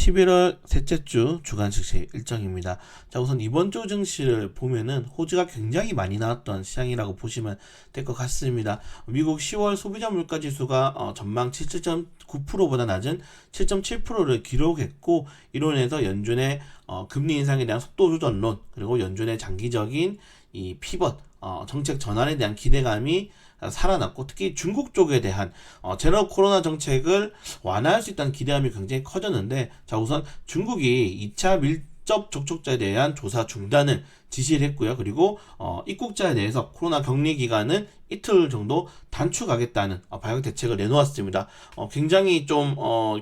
11월 셋째 주 주간 증시 일정입니다. 자, 우선 이번 주 증시를 보면은 호재가 굉장히 많이 나왔던 시장이라고 보시면 될 것 같습니다. 미국 10월 소비자 물가 지수가 전망 77.9%보다 낮은 7.7%를 기록했고, 이로 인해서 연준의 금리 인상에 대한 속도 조절론, 그리고 연준의 장기적인 이 피벗 정책 전환에 대한 기대감이 살아났고, 특히 중국 쪽에 대한 제로 코로나 정책을 완화할 수 있다는 기대감이 굉장히 커졌는데, 자, 우선 중국이 2차 밀접 접촉자에 대한 조사 중단을 지시를 했고요. 그리고 입국자에 대해서 코로나 격리 기간은 이틀 정도 단축하겠다는 방역 대책을 내놓았습니다. 굉장히 좀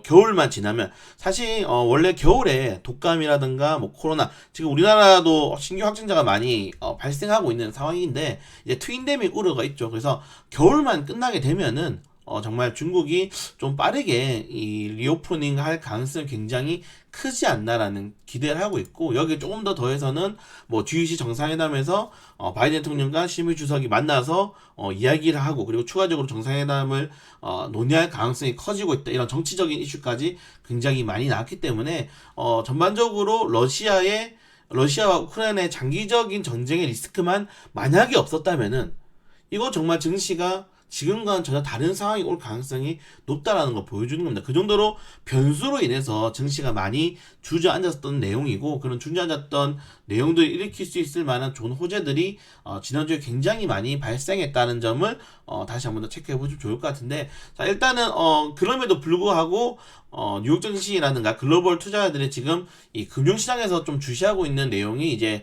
겨울만 지나면, 사실 원래 겨울에 독감이라든가 뭐 코로나, 지금 우리나라도 신규 확진자가 많이 발생하고 있는 상황인데, 이제 트윈데믹 우려가 있죠. 그래서 겨울만 끝나게 되면은 정말 중국이 좀 빠르게 이 리오프닝 할 가능성이 굉장히 크지 않나라는 기대를 하고 있고, 여기 조금 더 더해서는 뭐 G20 정상회담에서 바이든 대통령과 시미 주석이 만나서 이야기를 하고, 그리고 추가적으로 정상회담을 논의할 가능성이 커지고 있다, 이런 정치적인 이슈까지 굉장히 많이 나왔기 때문에 전반적으로 러시아와 우크라이나의 장기적인 전쟁의 리스크만 만약에 없었다면은 이거 정말 증시가 지금과는 전혀 다른 상황이 올 가능성이 높다라는 걸 보여주는 겁니다. 그 정도로 변수로 인해서 증시가 많이 주저앉았던 내용이고, 그런 주저앉았던 내용들을 일으킬 수 있을 만한 좋은 호재들이 지난주에 굉장히 많이 발생했다는 점을 다시 한번 더 체크해 보시면 좋을 것 같은데, 자, 일단은 그럼에도 불구하고 뉴욕 증시라든가 글로벌 투자자들이 지금 이 금융시장에서 좀 주시하고 있는 내용이 이제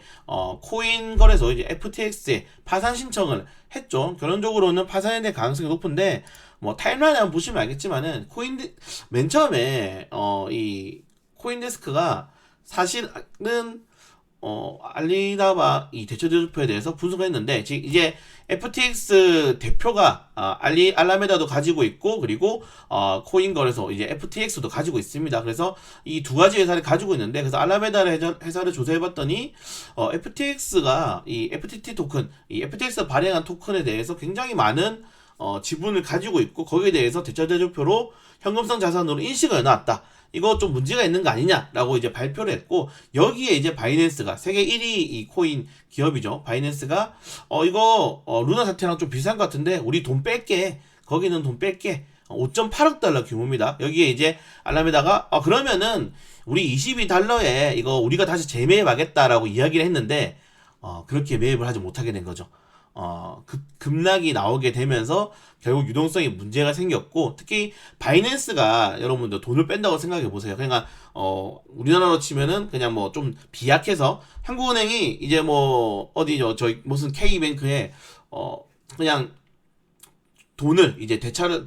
코인 거래소 이제 FTX에 파산 신청을 했죠. 결론적으로는 파산에 대한 가능성이 높은데, 뭐 타임라인 한번 보시면 알겠지만은 맨 처음에 이 코인데스크가 사실은 알리바바 이 대처 대조표에 대해서 분석을 했는데, 이제 FTX 대표가 알라메다도 가지고 있고, 그리고 코인 거래소 이제 FTX도 가지고 있습니다. 그래서 이 두 가지 회사를 가지고 있는데, 그래서 알라메다 회사를 조사해봤더니 FTX가 이 FTT 토큰, 이 FTX가 발행한 토큰에 대해서 굉장히 많은 지분을 가지고 있고, 거기에 대해서 대처 대조표로 현금성 자산으로 인식을 해놨다. 이거 좀 문제가 있는 거 아니냐라고 이제 발표를 했고, 여기에 이제 바이낸스가 세계 1위 이 코인 기업이죠. 바이낸스가 이거 루나 사태랑 좀 비슷한 것 같은데 우리 돈 뺄게, 거기는 돈 뺄게, 5.8억 달러 규모입니다. 여기에 이제 알라메다가 그러면은 우리 22달러에 이거 우리가 다시 재매입하겠다라고 이야기를 했는데 그렇게 매입을 하지 못하게 된 거죠. 급락이 나오게 되면서 결국 유동성에 문제가 생겼고, 특히 바이낸스가 여러분들 돈을 뺀다고 생각해 보세요. 그러니까 우리나라로 치면은 그냥 뭐 좀 비약해서 한국은행이 이제 뭐 어디죠, 저희 무슨 K뱅크에 그냥 돈을 이제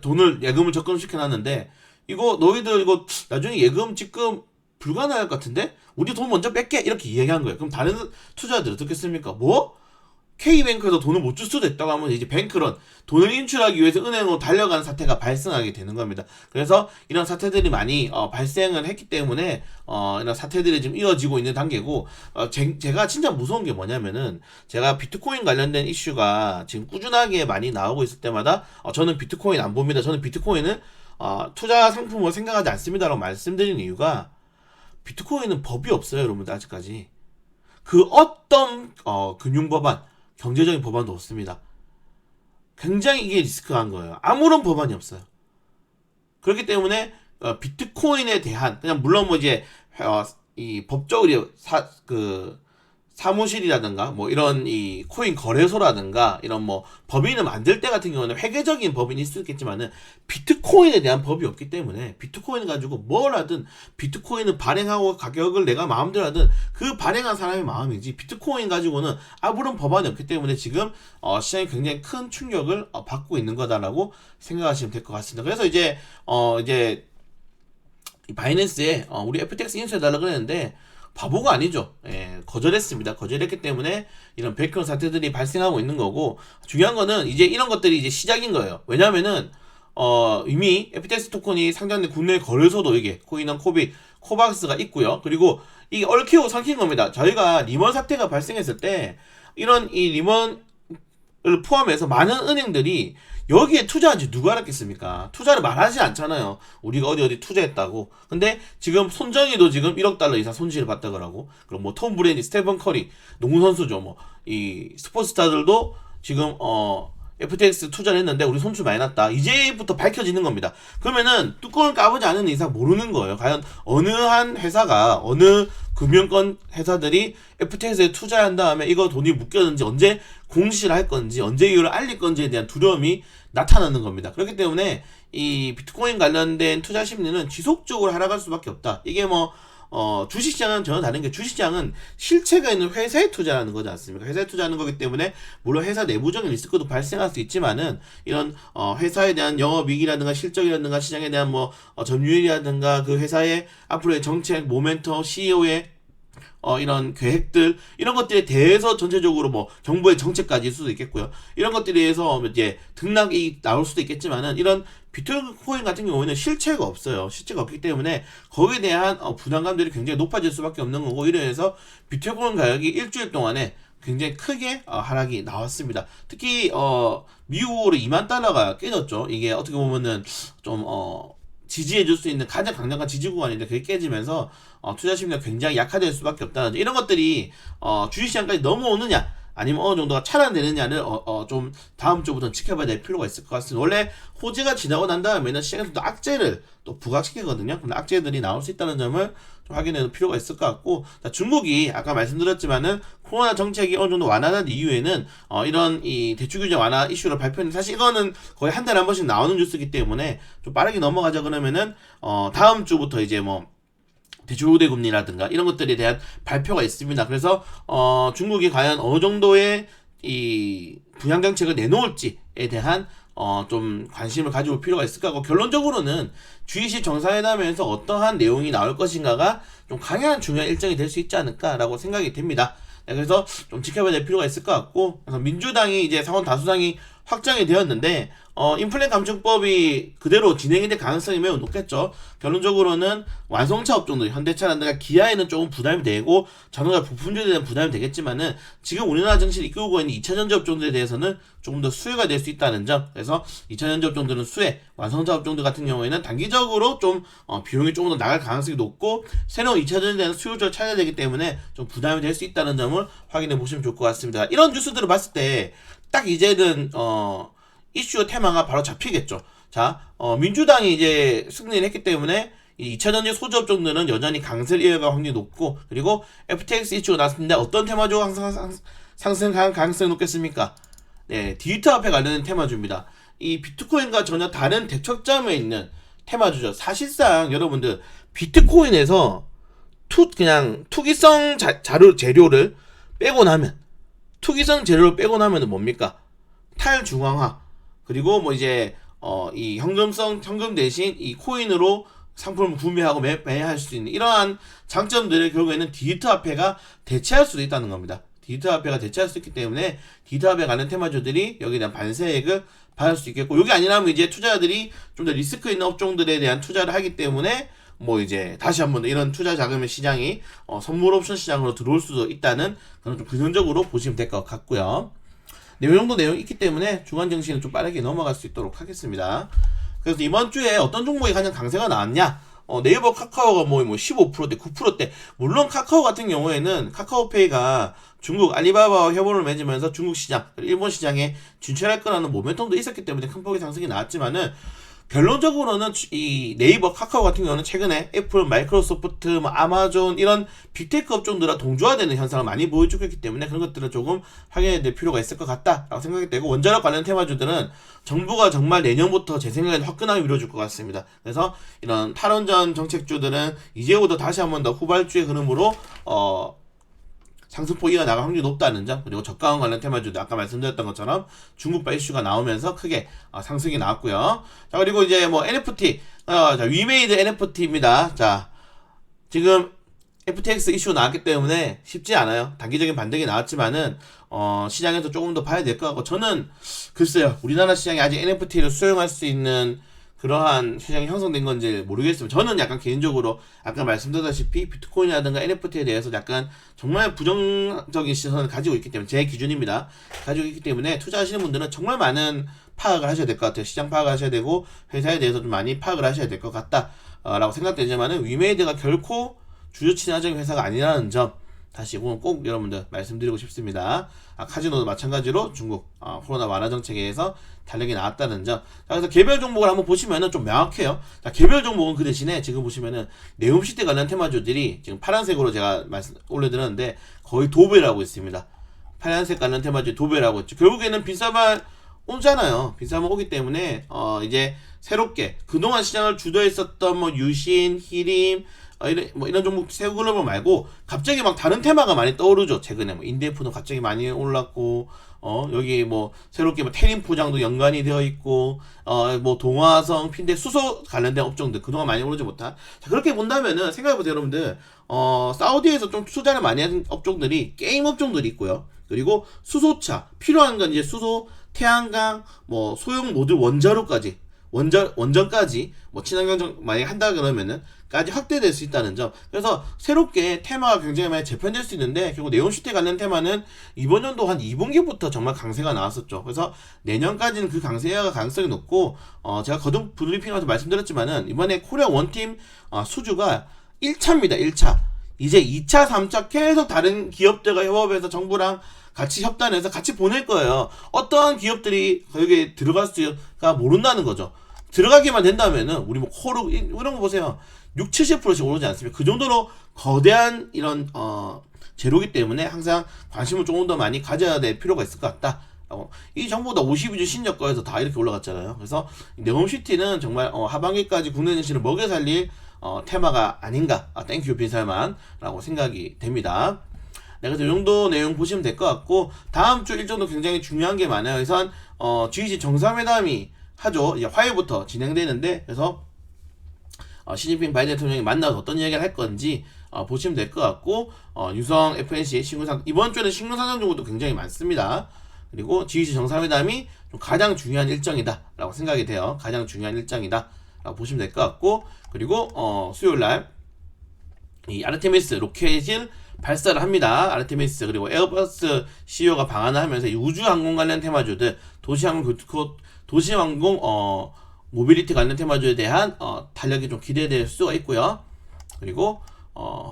돈을 예금을 적금시켜 놨는데, 이거 너희들 이거 나중에 예금 지금 불가능할 것 같은데 우리 돈 먼저 뺄게, 이렇게 이야기한 거예요. 그럼 다른 투자자들 어떻겠습니까? 뭐 K뱅크에서 돈을 못 줄 수도 있다고 하면 이제 뱅크런, 돈을 인출하기 위해서 은행으로 달려가는 사태가 발생하게 되는 겁니다. 그래서 이런 사태들이 많이 발생을 했기 때문에 이런 사태들이 지금 이어지고 있는 단계고, 제가 진짜 무서운 게 뭐냐면은, 제가 비트코인 관련된 이슈가 지금 꾸준하게 많이 나오고 있을 때마다 저는 비트코인 안 봅니다. 저는 비트코인은 투자 상품으로 생각하지 않습니다라고 말씀드린 이유가, 비트코인은 법이 없어요, 여러분들. 아직까지 그 어떤 금융법안, 경제적인 법안도 없습니다. 굉장히 이게 리스크한 거예요. 아무런 법안이 없어요. 그렇기 때문에 비트코인에 대한, 그냥 물론 뭐 이제 이 법적으로 사무실이라든가 뭐 이런 이 코인 거래소라든가 이런 뭐 법인을 만들 때 같은 경우는 회계적인 법인이 있을 수 있겠지만은, 비트코인에 대한 법이 없기 때문에 비트코인 가지고 뭘 하든, 비트코인을 발행하고 가격을 내가 마음대로 하든 그 발행한 사람의 마음이지, 비트코인 가지고는 아무런 법안이 없기 때문에 지금 시장이 굉장히 큰 충격을 받고 있는 거다라고 생각하시면 될 것 같습니다. 그래서 이제 바이낸스에 우리 FTX 인수해달라고 그랬는데 바보가 아니죠. 거절했습니다. 거절했기 때문에 이런 베이컨 사태들이 발생하고 있는 거고, 중요한 거는 이제 이런 것들이 이제 시작인 거예요. 왜냐면은 이미 FTX 토큰이 상장된 국내 거래소도 이게 코인원 코박스가 있고요. 그리고 이게 얽히고 설킨 겁니다. 저희가 리먼 사태가 발생했을 때 이런 이 리먼 포함해서 많은 은행들이 여기에 투자한지 누가 알았겠습니까? 투자를 말하지 않잖아요. 우리가 어디 투자했다고. 근데 지금 손정희도 지금 1억 달러 이상 손실을 봤다 그러고, 그럼 뭐 톰 브레디, 스테픈 커리, 농구 선수죠. 뭐 이 스포츠 스타들도 지금 FTX 투자를 했는데 우리 손실 많이 났다. 이제부터 밝혀지는 겁니다. 그러면은 뚜껑을 까보지 않은 이상 모르는 거예요. 과연 어느 한 회사가, 어느 금융권 회사들이 FTX에 투자한 다음에 이거 돈이 묶였는지, 언제 공시를 할 건지, 언제 이유를 알릴 건지에 대한 두려움이 나타나는 겁니다. 그렇기 때문에 이 비트코인 관련된 투자 심리는 지속적으로 하락할 수밖에 없다. 이게 뭐 주식시장은 전혀 다른 게, 주식시장은 실체가 있는 회사에 투자하는 거지 않습니까? 회사에 투자하는 거기 때문에 물론 회사 내부적인 리스크도 발생할 수 있지만은 이런 회사에 대한 영업이익이라든가 실적이라든가 시장에 대한 뭐 점유율이라든가 그 회사의 앞으로의 정책, 모멘텀, CEO의 이런 계획들, 이런 것들에 대해서 전체적으로 뭐 정부의 정책까지 있을 수도 있겠고요. 이런 것들에 대해서 이제 등락이 나올 수도 있겠지만은, 이런 비트코인 같은 경우에는 실체가 없어요. 실체가 없기 때문에 거기에 대한 부담감들이 굉장히 높아질 수밖에 없는 거고, 이래서 비트코인 가격이 일주일 동안에 굉장히 크게 하락이 나왔습니다. 특히 미국으로 2만 달러가 깨졌죠. 이게 어떻게 보면은 좀 지지해줄 수 있는 가장 강력한 지지 구간인데, 그게 깨지면서 투자 심리가 굉장히 약화될 수밖에 없다는, 이런 것들이 주식시장까지 넘어오느냐 아니면 어느 정도가 차단되느냐를 좀 다음 주부터 지켜봐야 될 필요가 있을 것 같습니다. 원래 호재가 지나고 난 다음에는 시장에서 또 악재를 또 부각시키거든요. 근데 악재들이 나올 수 있다는 점을 좀 확인해볼 필요가 있을 것 같고, 자, 중국이 아까 말씀드렸지만은 코로나 정책이 어느 정도 완화된 이후에는 이런 이 대출 규제 완화 이슈를 발표했는데, 사실 이거는 거의 한 달에 한 번씩 나오는 뉴스이기 때문에 좀 빠르게 넘어가자 그러면은 다음 주부터 이제 뭐 대출 우대 금리라든가 이런 것들에 대한 발표가 있습니다. 그래서 중국이 과연 어느 정도의 이 부양 정책을 내놓을지에 대한 좀 관심을 가져볼 필요가 있을 것 같고, 결론적으로는 G20 정상회담에서 어떠한 내용이 나올 것인가가 좀 강한 중요한 일정이 될 수 있지 않을까라고 생각이 됩니다. 네, 그래서 좀 지켜봐야 될 필요가 있을 것 같고, 그래서 민주당이 이제 상원 다수당이 확정이 되었는데 인플레 감축법이 그대로 진행이 될 가능성이 매우 높겠죠. 결론적으로는 완성차 업종들, 현대차라든가 기아에는 조금 부담이 되고 자동차 부품주에 대한 부담이 되겠지만은, 지금 우리나라 증시를 이끌고 있는 2차전지 업종들에 대해서는 조금 더 수혜가 될 수 있다는 점. 그래서 2차전지 업종들은 수혜, 완성차 업종들 같은 경우에는 단기적으로 좀 비용이 조금 더 나갈 가능성이 높고, 새로운 2차전지에 대한 수요를 찾아야 되기 때문에 좀 부담이 될 수 있다는 점을 확인해 보시면 좋을 것 같습니다. 이런 뉴스들을 봤을 때 딱 이제는 이슈 테마가 바로 잡히겠죠. 자, 민주당이 이제 승리를 했기 때문에 이 2차전지 소재 업종들은 여전히 강세를 이어갈 확률이 높고, 그리고 FTX 이슈가 나왔는데 어떤 테마주가 상승할 가능성이 높겠습니까? 네, 디지털화폐 관련된 테마주입니다. 이 비트코인과 전혀 다른 대척점에 있는 테마주죠. 사실상 여러분들 비트코인에서 그냥 투기성 재료를 빼고 나면, 투기성 재료를 빼고 나면은 뭡니까? 탈중앙화, 그리고 뭐 이제 이 현금 대신 이 코인으로 상품을 구매하고 매매할 수 있는 이러한 장점들을 결국에는 디지털 화폐가 대체할 수도 있다는 겁니다. 디지털 화폐가 대체할 수 있기 때문에 디지털 화폐 관련 테마주들이 여기에 대한 반세액을 받을 수 있겠고, 여기 아니라면 이제 투자자들이 좀 더 리스크 있는 업종들에 대한 투자를 하기 때문에 뭐 이제 다시 한번 이런 투자 자금의 시장이 선물 옵션 시장으로 들어올 수도 있다는 그런 좀 긍정적으로 보시면 될 것 같고요. 네, 이 정도 내용이 있기 때문에 주간 증시는 좀 빠르게 넘어갈 수 있도록 하겠습니다. 그래서 이번 주에 어떤 종목이 가장 강세가 나왔냐? 네이버 카카오가 뭐 15%대, 9%대. 물론 카카오 같은 경우에는 카카오페이가 중국 알리바바와 협업을 맺으면서 중국 시장, 일본 시장에 진출할 거라는 모멘텀도 있었기 때문에 큰 폭의 상승이 나왔지만은, 결론적으로는 이 네이버, 카카오 같은 경우는 최근에 애플, 마이크로소프트, 뭐 아마존 이런 빅테크 업종들과 동조화되는 현상을 많이 보여주고 있기 때문에 그런 것들을 조금 확인해야 될 필요가 있을 것 같다라고 생각이 되고, 원자력 관련 테마주들은 정부가 정말 내년부터 제 생각에는 화끈하게 밀어줄 것 같습니다. 그래서 이런 탈원전 정책주들은 이제부터 다시 한번 더 후발주의 흐름으로 상승폭 이어나갈 확률이 높다는 점, 그리고 저가원 관련 테마주도 아까 말씀드렸던 것처럼 중국발 이슈가 나오면서 크게 상승이 나왔고요. 자, 그리고 이제 뭐 NFT, 자, 위메이드 NFT입니다. 자, 지금 FTX 이슈 나왔기 때문에 쉽지 않아요. 단기적인 반등이 나왔지만은 시장에서 조금 더 봐야 될 것 같고, 저는 글쎄요, 우리나라 시장이 아직 NFT를 수용할 수 있는 그러한 시장이 형성된 건지 모르겠습니다. 저는 약간 개인적으로 아까 말씀드렸다시피 비트코인이라든가 NFT에 대해서 약간 정말 부정적인 시선을 가지고 있기 때문에, 제 기준입니다. 가지고 있기 때문에 투자하시는 분들은 정말 많은 파악을 하셔야 될 것 같아요. 시장 파악을 하셔야 되고 회사에 대해서 좀 많이 파악을 하셔야 될 것 같다 라고 생각되지만은 위메이드가 결코 주주 친화적인 회사가 아니라는 점 다시 꼭 여러분들 말씀드리고 싶습니다. 카지노도 마찬가지로 중국 코로나 완화 정책에 의해서 탄력이 나왔다는 점. 자, 그래서 개별 종목을 한번 보시면은 좀 명확해요. 자, 개별 종목은 그 대신에 지금 보시면은 네옴시티 관련 테마주들이 지금 파란색으로 제가 올려드렸는데 거의 도배라고 있습니다. 파란색 관련 테마주 도배라고 있죠. 결국에는 빈사발 오잖아요. 빈사발 오기 때문에 이제 새롭게 그동안 시장을 주도했었던 뭐 유신, 히림 이런 종목 세우글로벌 말고 갑자기 막 다른 테마가 많이 떠오르죠. 최근에 뭐 인디에프도 갑자기 많이 올랐고 여기 뭐 새롭게 뭐 테린 포장도 연관이 되어 있고 뭐 동화성, 핀데 수소 관련된 업종들 그동안 많이 오르지 못한. 자, 그렇게 본다면은 생각해보세요, 여러분들. 사우디에서 좀 투자를 많이 한 업종들이 게임 업종들이 있고요. 그리고 수소차 필요한 건 이제 수소, 태양광, 뭐 소형 모듈 원자로까지 원전까지 뭐 친환경 만약에 한다 그러면은 까지 확대될 수 있다는 점. 그래서 새롭게 테마가 굉장히 많이 재편될 수 있는데 결국 네온시티 관련 테마는 이번 연도 한 2분기부터 정말 강세가 나왔었죠. 그래서 내년까지는 그 강세가 가능성이 높고 제가 거듭 브리핑에서 말씀드렸지만은 이번에 코리아 원팀 수주가 1차입니다. 1차. 이제 2차, 3차 계속 다른 기업들과 협업해서 정부랑 같이 협단해서 같이 보낼 거예요. 어떠한 기업들이 여기에 들어갈 수가 모른다는 거죠. 들어가기만 된다면은 우리 뭐 코르 이런 거 보세요. 60-70%씩 오르지 않습니까? 그 정도로 거대한 이런 재료기 때문에 항상 관심을 조금 더 많이 가져야 될 필요가 있을 것 같다. 이 정보다 52주 신저가에서 다 이렇게 올라갔잖아요. 그래서 네옴시티는 정말 하반기까지 국내 증시를 먹여 살릴 테마가 아닌가. 땡큐 빈살만 라고 생각이 됩니다. 네, 그래서 이 정도 내용 보시면 될 것 같고 다음 주 일정도 굉장히 중요한 게 많아요. 그래서 G20 정상회담이 하죠. 이제 화요일부터 진행되는데 그래서 시진핑 바이든 대통령이 만나서 어떤 이야기를 할 건지 보시면 될 것 같고 유성 FNC 신규상 이번 주에는 신규상장 정보도 굉장히 많습니다. 그리고 G20 정상회담이 좀 가장 중요한 일정이다라고 생각이 돼요. 가장 중요한 일정이다라고 보시면 될 것 같고 그리고 수요일날 이 아르테미스 로켓을 발사를 합니다. 아르테미스 그리고 에어버스 CEO가 방한을 하면서 이 우주항공 관련 테마주들 도시항공 모빌리티 관련 테마주에 대한 탄력이 좀 기대될 수가 있고요. 그리고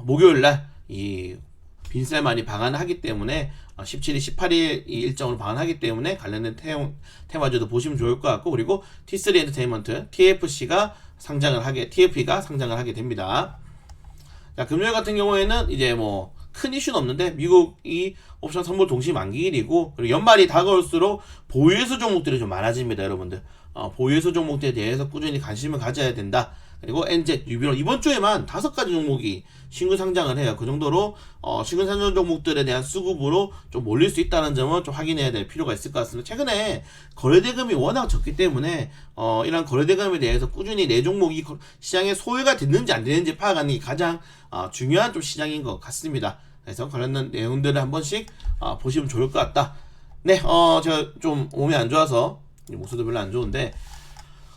목요일날 이 빈셀만이 방한을 하기 때문에 17일, 18일 이 일정으로 방한하기 때문에 관련된 테마주도 보시면 좋을 것 같고 그리고 T3 엔터테인먼트 TFC가 상장을 하게 됩니다. 자, 금요일 같은 경우에는 이제 뭐 큰 이슈는 없는데 미국이 옵션 선물 동시 만기일이고 그리고 연말이 다가올수록 보유예수 종목들이 좀 많아집니다, 여러분들. 보유예수 종목들에 대해서 꾸준히 관심을 가져야 된다. 그리고 NZ, 유비론 이번 주에만 5가지 종목이 신규 상장을 해요. 그 정도로 신규 상장 종목들에 대한 수급으로 좀 몰릴 수 있다는 점을 좀 확인해야 될 필요가 있을 것 같습니다. 최근에 거래대금이 워낙 적기 때문에 이런 거래대금에 대해서 꾸준히 내 종목이 시장에 소외가 됐는지 안 됐는지 파악하는 게 가장 중요한 좀 시장인 것 같습니다. 그래서 관련된 내용들을 한 번씩 보시면 좋을 것 같다. 네, 제가 좀 몸이 안 좋아서 목소리도 별로 안 좋은데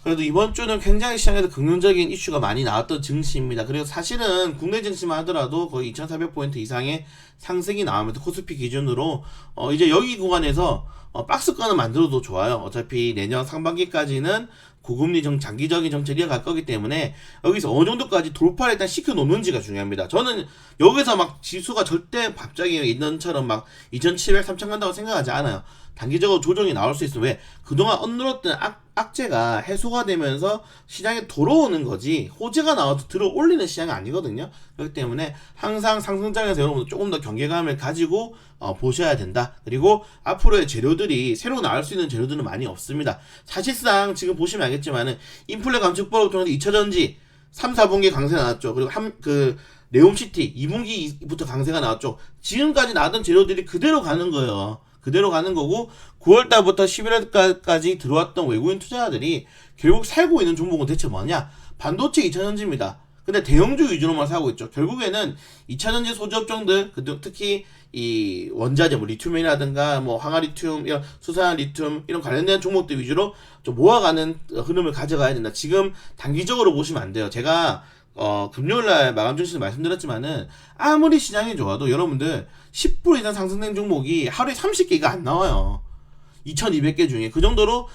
그래도 이번 주는 굉장히 시장에서 긍정적인 이슈가 많이 나왔던 증시입니다. 그리고 사실은 국내 증시만 하더라도 거의 2,400포인트 이상의 상승이 나오면서 코스피 기준으로 이제 여기 구간에서 박스권을 만들어도 좋아요. 어차피 내년 상반기까지는 고금리 장기적인 정책이 이어갈 거기 때문에 여기서 어느 정도까지 돌파를 일단 시켜놓는지가 중요합니다. 저는 여기서 막 지수가 절대 갑자기 예전처럼 막 2,700, 3,000 간다고 생각하지 않아요. 단기적으로 조정이 나올 수 있어. 왜? 그동안 억눌렀던 악재가 해소가 되면서 시장에 돌아오는 거지 호재가 나와서 들어 올리는 시장이 아니거든요. 그렇기 때문에 항상 상승장에서 여러분들 조금 더 경계감을 가지고 보셔야 된다. 그리고 앞으로의 재료들이 새로 나올 수 있는 재료들은 많이 없습니다. 사실상 지금 보시면 알겠지만은 인플레 감축법을 통해서 2차전지 3, 4분기 강세 나왔죠. 그리고 네옴시티 2분기부터 강세가 나왔죠. 지금까지 나왔던 재료들이 그대로 가는 거예요. 그대로 가는 거고 9월달부터 11월까지 들어왔던 외국인 투자자들이 결국 살고 있는 종목은 대체 뭐냐? 반도체 2차전지입니다. 근데 대형주 위주로만 사고 있죠. 결국에는 2차전지 소지업종들, 특히 이 원자재, 뭐 리튬이라든가 뭐 황화리튬, 이런 수산화 리튬 이런 관련된 종목들 위주로 좀 모아가는 흐름을 가져가야 된다. 지금 단기적으로 보시면 안 돼요. 제가 금요일날 마감 중심에서 말씀드렸지만은 아무리 시장이 좋아도 여러분들 10% 이상 상승된 종목이 하루에 30개가 안 나와요. 2200개 중에 그 정도로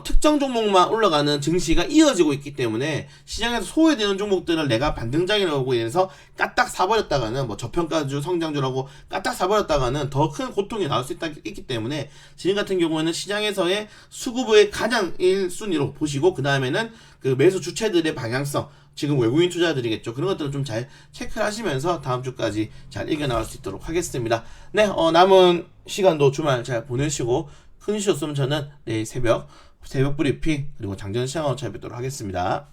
특정 종목만 올라가는 증시가 이어지고 있기 때문에 시장에서 소외되는 종목들을 내가 반등장이라고 해서 까딱 사버렸다가는 뭐 저평가주 성장주라고 까딱 사버렸다가는 더 큰 고통이 나올 수 있기 때문에 지금 같은 경우에는 시장에서의 수급의 가장 1순위로 보시고 그 다음에는 그 매수 주체들의 방향성, 지금 외국인 투자들이겠죠. 그런 것들을 좀 잘 체크를 하시면서 다음 주까지 잘 이겨나갈 수 있도록 하겠습니다. 네, 남은 시간도 주말 잘 보내시고 큰 이슈 없으면 저는 내일 새벽 브리핑 그리고 장전 시장으로 찾아뵙도록 하겠습니다.